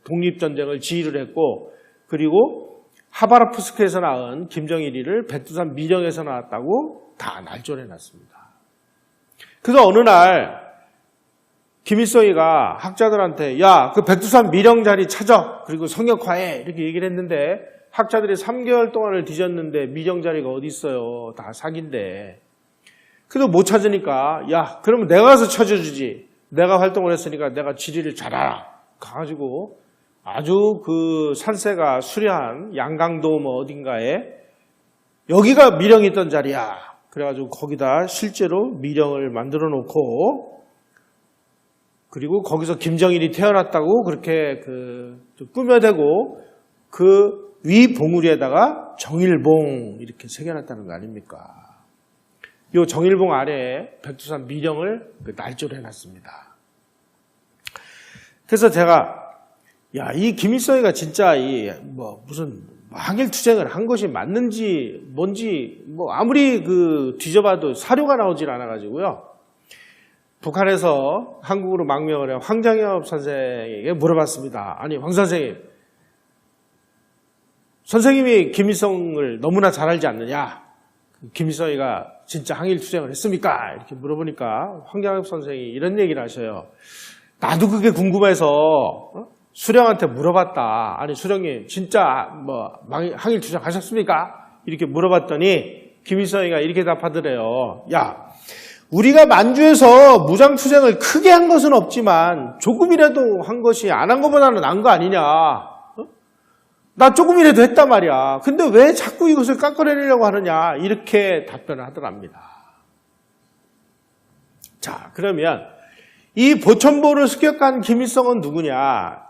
독립전쟁을 지휘를 했고, 그리고 하바롭스크에서 낳은 김정일이를 백두산 미령에서 낳았다고 다 날조해놨습니다. 그래서 어느 날 김일성이가 학자들한테 야, 그 백두산 미령 자리 찾아, 그리고 성역화해, 이렇게 얘기를 했는데 학자들이 3개월 동안을 뒤졌는데 미령 자리가 어디 있어요? 다 사기인데. 그래도 못 찾으니까 야, 그러면 내가 가서 찾아주지. 내가 활동을 했으니까 내가 지리를 잘 알아. 가가지고 아주 그 산세가 수려한 양강도 뭐 어딘가에 여기가 미령이 있던 자리야. 그래가지고 거기다 실제로 미령을 만들어 놓고, 그리고 거기서 김정일이 태어났다고 그렇게 꾸며대고 그 위 봉우리에다가 정일봉 이렇게 새겨놨다는 거 아닙니까? 요 정일봉 아래에 백두산 미령을 날조를 해놨습니다. 그래서 제가 야, 이 김일성이가 진짜 무슨 항일투쟁을 한 것이 맞는지 뭔지 아무리 뒤져봐도 사료가 나오질 않아가지고요. 북한에서 한국으로 망명을 해 황장엽 선생에게 물어봤습니다. 아니, 황 선생님, 선생님이 김일성을 너무나 잘 알지 않느냐? 김일성이가 진짜 항일투쟁을 했습니까? 이렇게 물어보니까 황장엽 선생이 이런 얘기를 하셔요. 나도 그게 궁금해서 수령한테 물어봤다. 아니, 수령님 진짜 항일투쟁 하셨습니까? 이렇게 물어봤더니 김일성이가 이렇게 답하더래요. 야, 우리가 만주에서 무장투쟁을 크게 한 것은 없지만 조금이라도 한 것이 안 한 것보다는 나은 거 아니냐. 나 조금이라도 했단 말이야. 근데 왜 자꾸 이것을 깎아내려고 하느냐. 이렇게 답변을 하더랍니다. 자, 그러면 이 보천보를 습격한 김일성은 누구냐.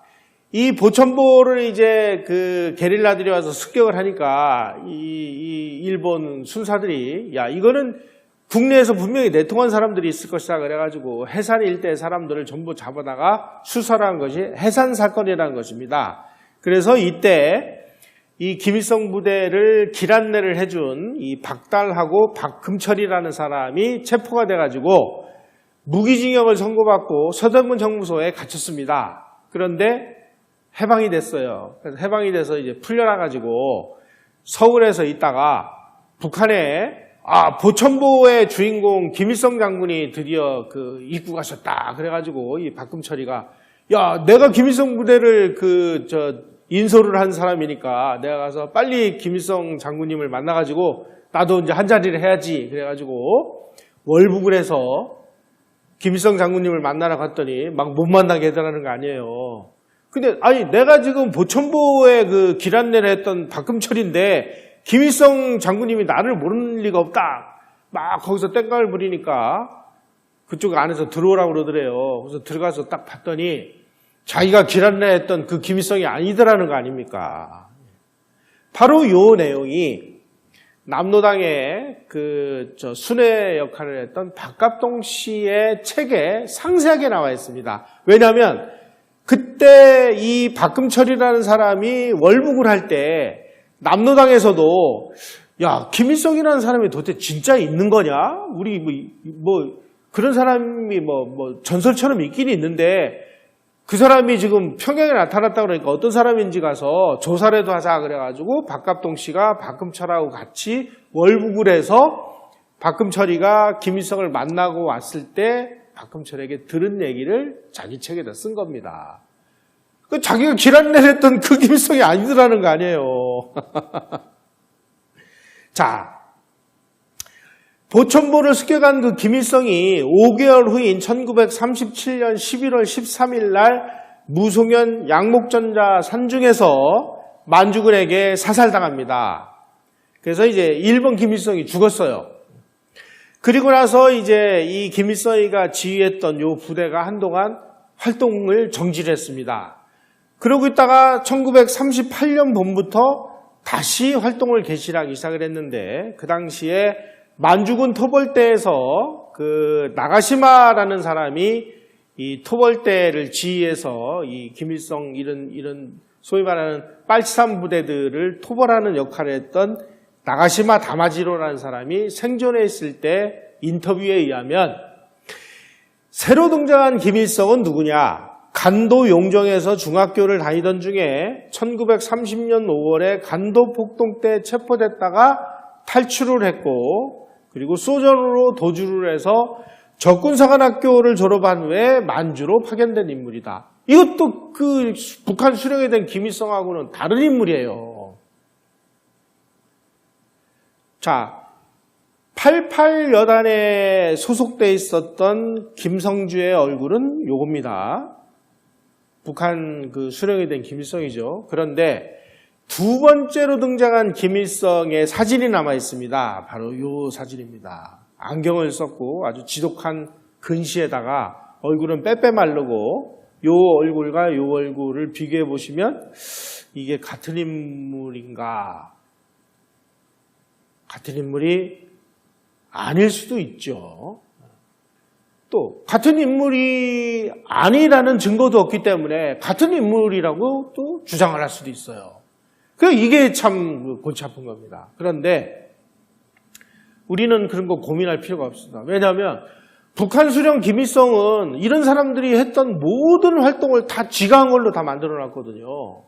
이 보천보를 이제 게릴라들이 와서 습격을 하니까 이 일본 순사들이 야, 이거는 국내에서 분명히 내통한 사람들이 있을 것이다 그래가지고 해산 일대 사람들을 전부 잡아다가 수사를 한 것이 해산 사건이라는 것입니다. 그래서 이때 이 김일성 부대를 길안내를 해준 이 박달하고 박금철이라는 사람이 체포가 돼가지고 무기징역을 선고받고 서대문 정무소에 갇혔습니다. 그런데 해방이 됐어요. 그래서 해방이 돼서 이제 풀려나가지고 서울에서 있다가 북한에 보천보의 주인공 김일성 장군이 드디어 입국하셨다. 그래가지고 이 박금철이가 야, 내가 김일성 부대를 인솔을 한 사람이니까 내가 가서 빨리 김일성 장군님을 만나가지고 나도 이제 한 자리를 해야지. 그래가지고 월북을 해서 김일성 장군님을 만나러 갔더니 막 못 만나게 해달라는 거 아니에요. 근데 아니 내가 지금 보천보에 길안내를 했던 박금철인데 김일성 장군님이 나를 모르는 리가 없다. 막 거기서 땡깡을 부리니까 그쪽 안에서 들어오라고 그러더래요. 그래서 들어가서 딱 봤더니 자기가 길안내했던 그 김일성이 아니더라는 거 아닙니까? 바로 요 내용이 남로당의 순회 역할을 했던 박갑동 씨의 책에 상세하게 나와 있습니다. 왜냐하면 그때 이 박금철이라는 사람이 월북을 할 때 남로당에서도 야, 김일성이라는 사람이 도대체 진짜 있는 거냐? 우리 그런 사람이 전설처럼 있긴 있는데 그 사람이 지금 평양에 나타났다 그러니까 어떤 사람인지 가서 조사라도 하자 그래가지고 박갑동 씨가 박금철하고 같이 월북을 해서 박금철이가 김일성을 만나고 왔을 때 박금철에게 들은 얘기를 자기 책에다 쓴 겁니다. 자기가 길안내를 했던 그 김일성이 아니더라는 거 아니에요. 자, 보천보를 습격한 그 김일성이 5개월 후인 1937년 11월 13일 날 무송현 양목전자 산중에서 만주군에게 사살당합니다. 그래서 이제 일본 김일성이 죽었어요. 그리고 나서 이제 이 김일성이가 지휘했던 요 부대가 한동안 활동을 정지를 했습니다. 그러고 있다가 1938년 봄부터 다시 활동을 개시하기 시작을 했는데 그 당시에 만주군 토벌대에서 나가시마라는 사람이 이 토벌대를 지휘해서 이 김일성 이런 소위 말하는 빨치산 부대들을 토벌하는 역할을 했던 나가시마 다마지로라는 사람이 생존해 있을 때 인터뷰에 의하면 새로 등장한 김일성은 누구냐? 간도 용정에서 중학교를 다니던 중에 1930년 5월에 간도 폭동 때 체포됐다가 탈출을 했고 그리고 소련으로 도주를 해서 적군사관학교를 졸업한 후에 만주로 파견된 인물이다. 이것도 그 북한 수령에 된 김일성하고는 다른 인물이에요. 자, 88여단에 소속돼 있었던 김성주의 얼굴은 요겁니다. 북한 그 수령이 된 김일성이죠. 그런데 두 번째로 등장한 김일성의 사진이 남아 있습니다. 바로 요 사진입니다. 안경을 썼고 아주 지독한 근시에다가 얼굴은 빼빼 마르고 요 얼굴과 요 얼굴을 비교해 보시면 이게 같은 인물인가? 같은 인물이 아닐 수도 있죠. 또 같은 인물이 아니라는 증거도 없기 때문에 같은 인물이라고 또 주장을 할 수도 있어요. 그래서 이게 참 골치 아픈 겁니다. 그런데 우리는 그런 거 고민할 필요가 없습니다. 왜냐하면 북한 수령 김일성은 이런 사람들이 했던 모든 활동을 다 지가 한 걸로 다 만들어놨거든요.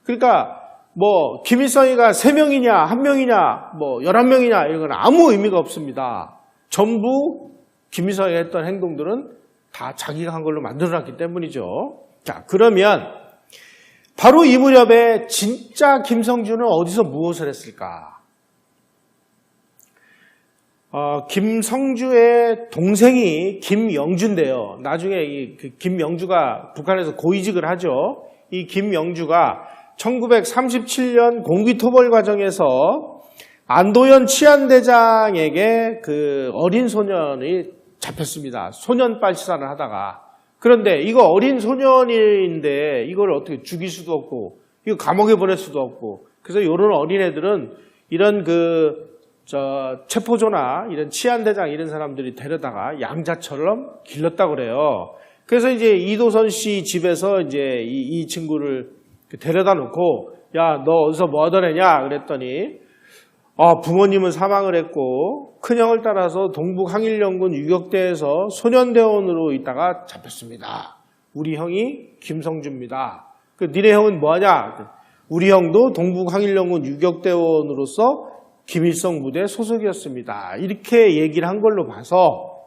그러니까 뭐 김일성이가 3명이냐 1명이냐 뭐 11명이냐 이런 건 아무 의미가 없습니다. 전부 김일성이 했던 행동들은 다 자기가 한 걸로 만들어놨기 때문이죠. 자, 그러면 바로 이 무렵에 진짜 김성주는 어디서 무엇을 했을까? 김성주의 동생이 김영주인데요. 나중에 이 김영주가 북한에서 고위직을 하죠. 이 김영주가 1937년 공기토벌 과정에서 안도현 치안대장에게 그 어린 소년이 잡혔습니다. 소년 빨치산을 하다가. 그런데 이거 어린 소년인데 이걸 어떻게 죽일 수도 없고 이거 감옥에 보낼 수도 없고 그래서 이런 어린애들은 이런 체포조나 이런 치안대장 이런 사람들이 데려다가 양자처럼 길렀다고 그래요. 그래서 이제 이도선 씨 집에서 이제 이 친구를 데려다 놓고 야, 너 어디서 뭐 하던 애냐? 그랬더니 부모님은 사망을 했고 큰형을 따라서 동북항일연군 유격대에서 소년대원으로 있다가 잡혔습니다. 우리 형이 김성주입니다. 니네 형은 뭐하냐? 우리 형도 동북항일연군 유격대원으로서 김일성 부대 소속이었습니다. 이렇게 얘기를 한 걸로 봐서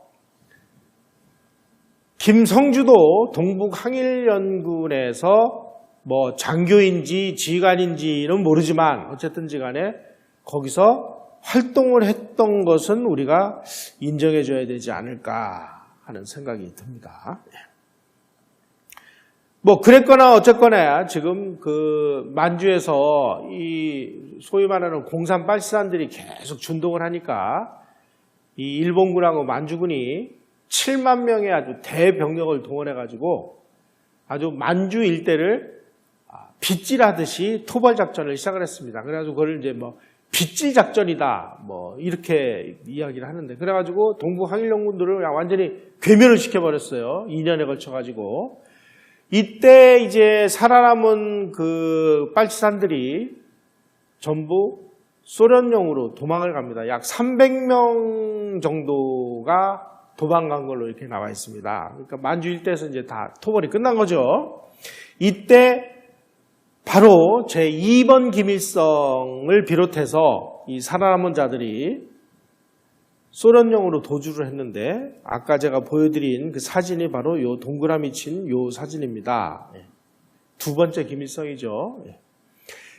김성주도 동북항일연군에서 뭐 장교인지 지휘관인지는 모르지만 어쨌든지 간에 거기서 활동을 했던 것은 우리가 인정해줘야 되지 않을까 하는 생각이 듭니다. 뭐 그랬거나 어쨌거나 지금 그 만주에서 이 소위 말하는 공산 빨치산들이 계속 준동을 하니까 이 일본군하고 만주군이 7만 명의 아주 대병력을 동원해가지고 아주 만주 일대를 빗질하듯이 토벌 작전을 시작을 했습니다. 그래가지고 그걸 이제 뭐 빗질 작전이다 뭐 이렇게 이야기를 하는데 그래가지고 동북항일연군들을 그냥 완전히 괴멸을 시켜버렸어요. 2년에 걸쳐가지고. 이때 이제 살아남은 그 빨치산들이 전부 소련령으로 도망을 갑니다. 약 300명 정도가 도망간 걸로 이렇게 나와 있습니다. 그러니까 만주 일대에서 이제 다 토벌이 끝난 거죠. 이때 바로 제2번 김일성을 비롯해서 이 살아남은 자들이 소련령으로 도주를 했는데 아까 제가 보여드린 그 사진이 바로 요 동그라미 친 요 사진입니다. 두 번째 김일성이죠.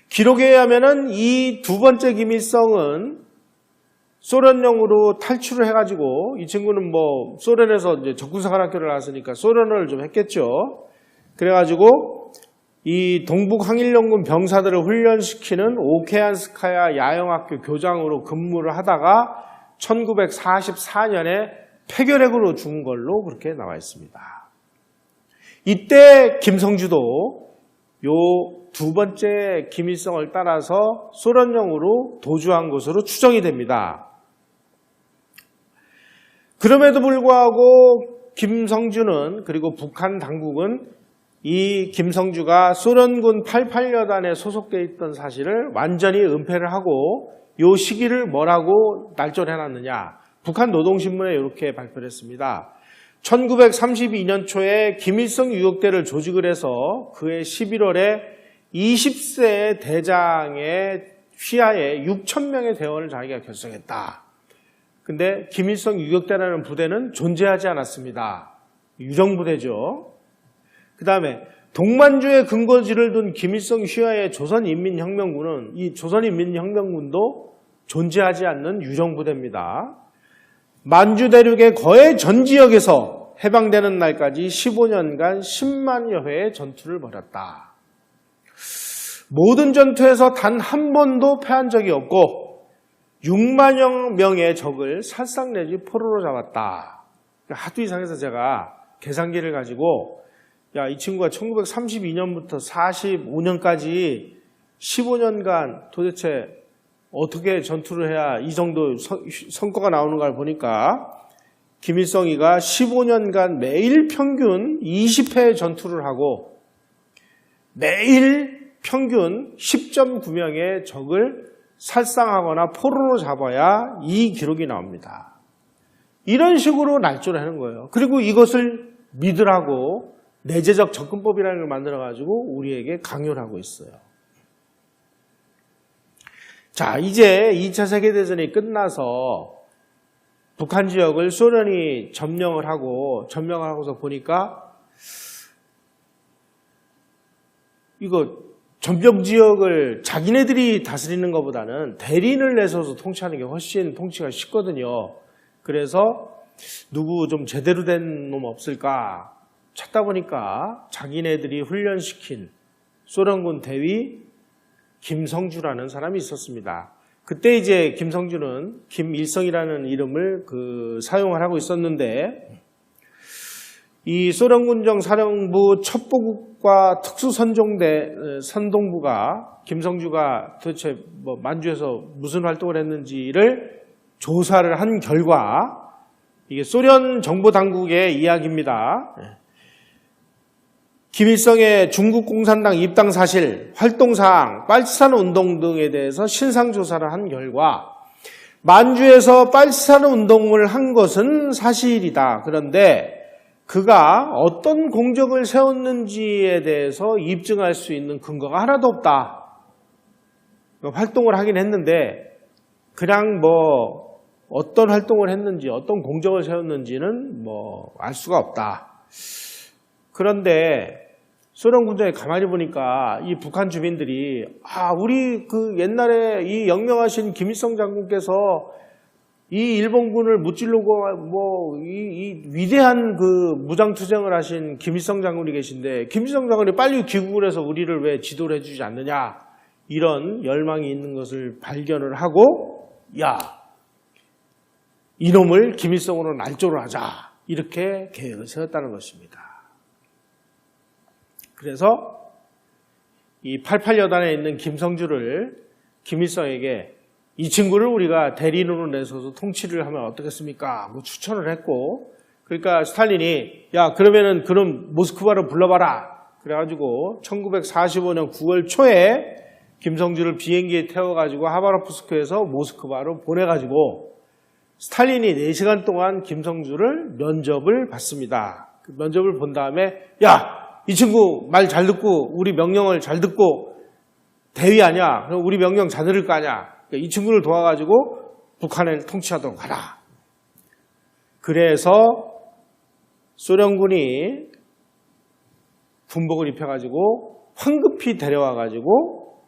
기록에 의하면은 이 두 번째 김일성은 소련령으로 탈출을 해가지고 이 친구는 뭐 소련에서 이제 적군사관학교를 나왔으니까 소련어를 좀 했겠죠. 그래가지고 이 동북항일연군 병사들을 훈련시키는 오케안스카야 야영학교 교장으로 근무를 하다가 1944년에 폐결핵으로 죽은 걸로 그렇게 나와 있습니다. 이때 김성주도 요 두 번째 김일성을 따라서 소련령으로 도주한 것으로 추정이 됩니다. 그럼에도 불구하고 김성주는 그리고 북한 당국은 이 김성주가 소련군 88여단에 소속되어 있던 사실을 완전히 은폐를 하고 이 시기를 뭐라고 날조를 해놨느냐. 북한 노동신문에 이렇게 발표를 했습니다. 1932년 초에 김일성 유격대를 조직을 해서 그해 11월에 20세 대장의 휘하에 6,000명의 대원을 자기가 결성했다. 근데 김일성 유격대라는 부대는 존재하지 않았습니다. 유정부대죠. 그 다음에 동만주에 근거지를 둔 김일성 휘하의 조선인민혁명군은 이 조선인민혁명군도 존재하지 않는 유정부대입니다. 만주 대륙의 거의 전 지역에서 해방되는 날까지 15년간 10만여 회의 전투를 벌였다. 모든 전투에서 단 한 번도 패한 적이 없고 6만여 명의 적을 살상 내지 포로로 잡았다. 하도 이상해서 제가 계산기를 가지고 이 친구가 1932년부터 45년까지 15년간 도대체 어떻게 전투를 해야 이 정도 성과가 나오는가를 보니까 김일성이가 15년간 매일 평균 20회의 전투를 하고 매일 평균 10.9명의 적을 살상하거나 포로로 잡아야 이 기록이 나옵니다. 이런 식으로 날조를 하는 거예요. 그리고 이것을 믿으라고 내재적 접근법이라는 걸 만들어가지고 우리에게 강요를 하고 있어요. 자, 이제 2차 세계대전이 끝나서 북한 지역을 소련이 점령을 하고서 보니까 이거 점령 지역을 자기네들이 다스리는 것보다는 대리인을 내서서 통치하는 게 훨씬 통치가 쉽거든요. 그래서 누구 좀 제대로 된 놈 없을까 찾다 보니까 자기네들이 훈련시킨 소련군 대위 김성주라는 사람이 있었습니다. 그때 이제 김성주는 김일성이라는 이름을 사용을 하고 있었는데 이 소련군정 사령부 첩보국과 특수선종대 선동부가 김성주가 도대체 만주에서 무슨 활동을 했는지를 조사를 한 결과 이게 소련 정보당국의 이야기입니다. 김일성의 중국 공산당 입당 사실, 활동사항, 빨치산 운동 등에 대해서 신상조사를 한 결과 만주에서 빨치산 운동을 한 것은 사실이다. 그런데 그가 어떤 공적을 세웠는지에 대해서 입증할 수 있는 근거가 하나도 없다. 활동을 하긴 했는데 그냥 어떤 활동을 했는지 어떤 공적을 세웠는지는 알 수가 없다. 그런데 소련 군정에 가만히 보니까 이 북한 주민들이 우리 옛날에 이 영명하신 김일성 장군께서 이 일본군을 무찌르고 이 위대한 무장투쟁을 하신 김일성 장군이 계신데 김일성 장군이 빨리 귀국을 해서 우리를 왜 지도를 해주지 않느냐 이런 열망이 있는 것을 발견을 하고 이놈을 김일성으로 날조를 하자 이렇게 계획을 세웠다는 것입니다. 그래서 이 88여단에 있는 김성주를 김일성에게 이 친구를 우리가 대리인으로 내서서 통치를 하면 어떻겠습니까? 추천을 했고 그러니까 스탈린이 그럼 모스크바로 불러봐라. 그래가지고 1945년 9월 초에 김성주를 비행기에 태워가지고 하바롭스크에서 모스크바로 보내가지고 스탈린이 4시간 동안 김성주를 면접을 받습니다. 그 면접을 본 다음에 이 친구 말 잘 듣고 우리 명령을 잘 듣고 대위 아니야. 그럼 우리 명령 잘 들을 거 아니야. 이 친구를 도와가지고 북한을 통치하도록 하라. 그래서 소련군이 군복을 입혀가지고 황급히 데려와가지고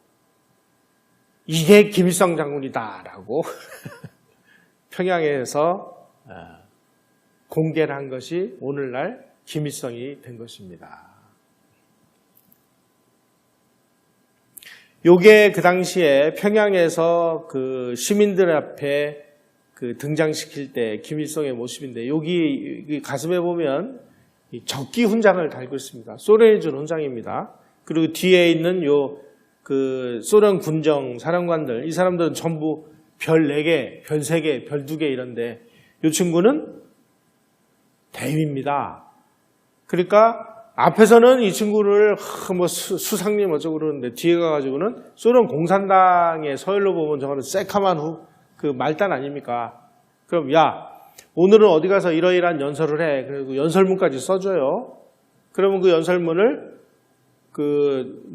이게 김일성 장군이다라고 평양에서 공개를 한 것이 오늘날 김일성이 된 것입니다. 요게 그 당시에 평양에서 시민들 앞에 등장시킬 때 김일성의 모습인데 여기 가슴에 보면 적기 훈장을 달고 있습니다. 소련이 준 훈장입니다. 그리고 뒤에 있는 소련 군정 사령관들 이 사람들은 전부 별 4개, 별 3개, 별 2개 이런데 이 친구는 대위입니다. 그러니까 앞에서는 이 친구를 뭐 수상님 어쩌고 그러는데 뒤에 가가지고는 소련 공산당의 서열로 보면 저거는 새카만 그 말단 아닙니까? 그럼 야 오늘은 어디 가서 이러이러한 연설을 해. 그리고 연설문까지 써줘요. 그러면 그 연설문을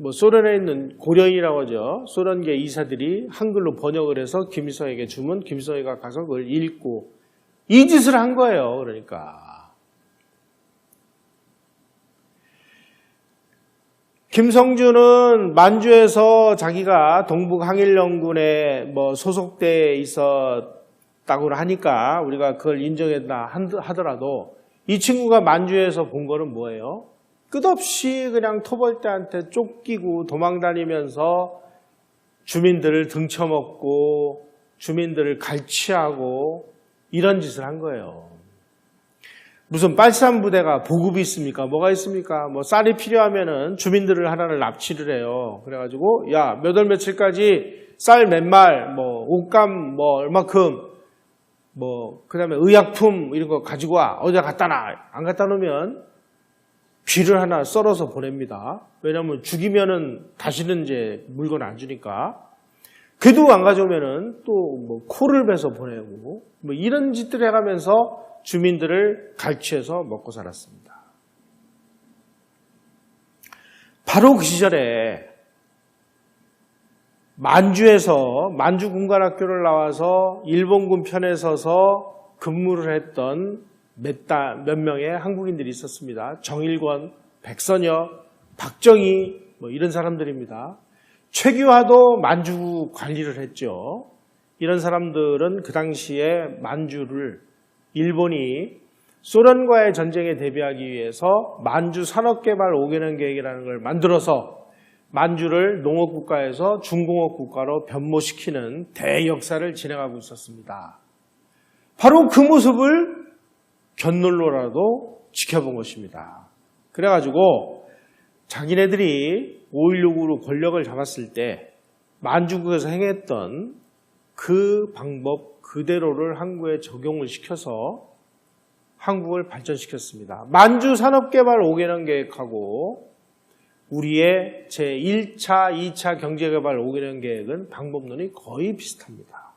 뭐 소련에 있는 고려인이라고 하죠. 소련계 이사들이 한글로 번역을 해서 김일성에게 주면 김일성이가 가서 그걸 읽고 이 짓을 한 거예요. 그러니까. 김성준은 만주에서 자기가 동북항일연군에 뭐 소속돼 있었다고 하니까 우리가 그걸 인정했다 하더라도 이 친구가 만주에서 본 거는 뭐예요? 끝없이 그냥 토벌대한테 쫓기고 도망다니면서 주민들을 등쳐먹고 주민들을 갈취하고 이런 짓을 한 거예요. 무슨 빨산부대가 보급이 있습니까? 뭐가 있습니까? 뭐 쌀이 필요하면은 주민들을 하나를 납치를 해요. 그래가지고 야 몇 월 며칠까지 쌀 몇 말, 뭐 옷감 뭐 얼마큼, 뭐 그다음에 의약품 이런 거 가지고 와. 어디다 갖다 놔. 안 갖다 놓으면 쥐를 하나 썰어서 보냅니다. 왜냐하면 죽이면은 다시는 이제 물건 안 주니까. 그래도 안 가져오면은 또 뭐 코를 베서 보내고 뭐 이런 짓들 해가면서 주민들을 갈취해서 먹고 살았습니다. 바로 그 시절에 만주에서 만주군관학교를 나와서 일본군 편에 서서 근무를 했던 몇 명의 한국인들이 있었습니다. 정일권, 백선엽, 박정희 뭐 이런 사람들입니다. 최규하도 만주 관리를 했죠. 이런 사람들은 그 당시에 만주를 일본이 소련과의 전쟁에 대비하기 위해서 만주 산업개발 5개년 계획이라는 걸 만들어서 만주를 농업국가에서 중공업국가로 변모시키는 대역사를 진행하고 있었습니다. 바로 그 모습을 견놀로라도 지켜본 것입니다. 그래가지고 자기네들이 5.16으로 권력을 잡았을 때 만주국에서 행했던 그 방법 그대로를 한국에 적용을 시켜서 한국을 발전시켰습니다. 만주 산업개발 5개년 계획하고 우리의 제1차, 2차 경제개발 5개년 계획은 방법론이 거의 비슷합니다.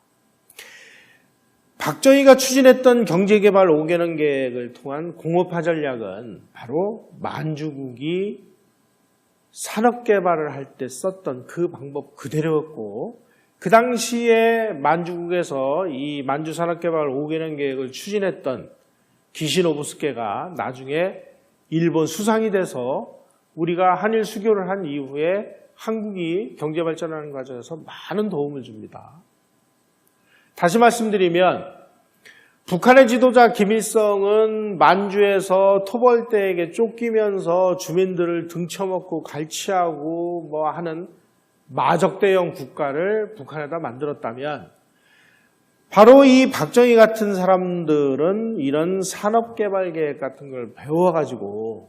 박정희가 추진했던 경제개발 5개년 계획을 통한 공업화 전략은 바로 만주국이 산업개발을 할 때 썼던 그 방법 그대로였고 그 당시에 만주국에서 이 만주산업개발 5개년 계획을 추진했던 기시노부스케가 나중에 일본 수상이 돼서 우리가 한일 수교를 한 이후에 한국이 경제발전하는 과정에서 많은 도움을 줍니다. 다시 말씀드리면 북한의 지도자 김일성은 만주에서 토벌대에게 쫓기면서 주민들을 등쳐먹고 갈취하고 뭐 하는 마적대형 국가를 북한에다 만들었다면 바로 이 박정희 같은 사람들은 이런 산업개발 계획 같은 걸 배워가지고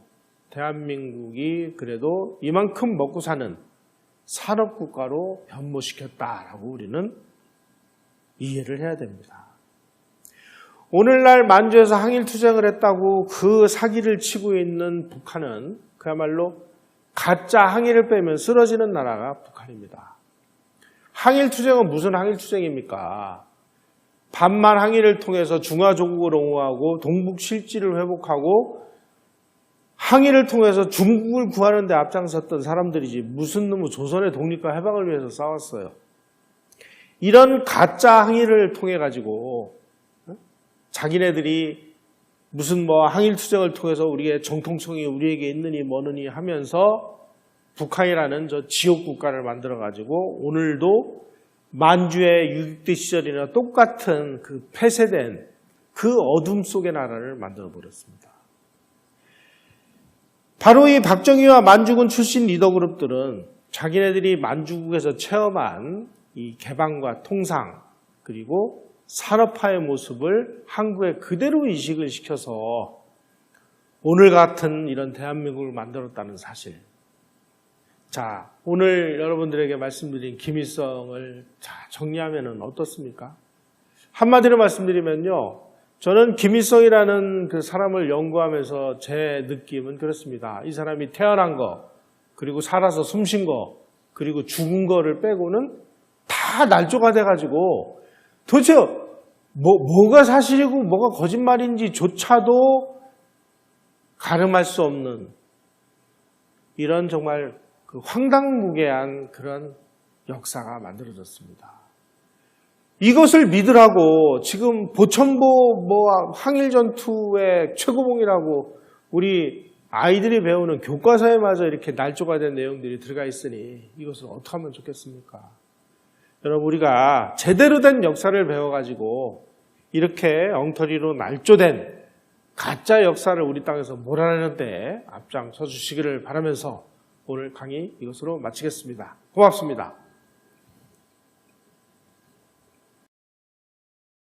대한민국이 그래도 이만큼 먹고 사는 산업국가로 변모시켰다라고 우리는 이해를 해야 됩니다. 오늘날 만주에서 항일투쟁을 했다고 그 사기를 치고 있는 북한은 그야말로 가짜 항일을 빼면 쓰러지는 나라가 북한입니다. 항일투쟁은 무슨 항일투쟁입니까? 반만 항일을 통해서 중화조국을 옹호하고 동북 실지를 회복하고 항일을 통해서 중국을 구하는 데 앞장섰던 사람들이지 무슨 놈의 조선의 독립과 해방을 위해서 싸웠어요. 이런 가짜 항일을 통해 가지고 자기네들이 무슨 뭐 항일투쟁을 통해서 우리의 정통성이 우리에게 있느니 뭐느니 하면서 북한이라는 저 지옥 국가를 만들어 가지고 오늘도 만주의 6.26대 시절이나 똑같은 그 폐쇄된 그 어둠 속의 나라를 만들어 버렸습니다. 바로 이 박정희와 만주군 출신 리더 그룹들은 자기네들이 만주국에서 체험한 이 개방과 통상 그리고 산업화의 모습을 한국에 그대로 이식을 시켜서 오늘 같은 이런 대한민국을 만들었다는 사실. 자, 오늘 여러분들에게 말씀드린 김일성을 정리하면 어떻습니까? 한마디로 말씀드리면요. 저는 김일성이라는 그 사람을 연구하면서 제 느낌은 그렇습니다. 이 사람이 태어난 거, 그리고 살아서 숨쉰 거, 그리고 죽은 거를 빼고는 다 날조가 돼가지고 도대체 뭐가 사실이고 뭐가 거짓말인지조차도 가늠할 수 없는 이런 정말 그 황당무계한 그런 역사가 만들어졌습니다. 이것을 믿으라고 지금 보천보 항일전투의 최고봉이라고 우리 아이들이 배우는 교과서에마저 이렇게 날조가 된 내용들이 들어가 있으니 이것을 어떻게 하면 좋겠습니까? 여러분, 우리가 제대로 된 역사를 배워가지고 이렇게 엉터리로 날조된 가짜 역사를 우리 땅에서 몰아내는 데 앞장서 주시기를 바라면서 오늘 강의 이것으로 마치겠습니다. 고맙습니다.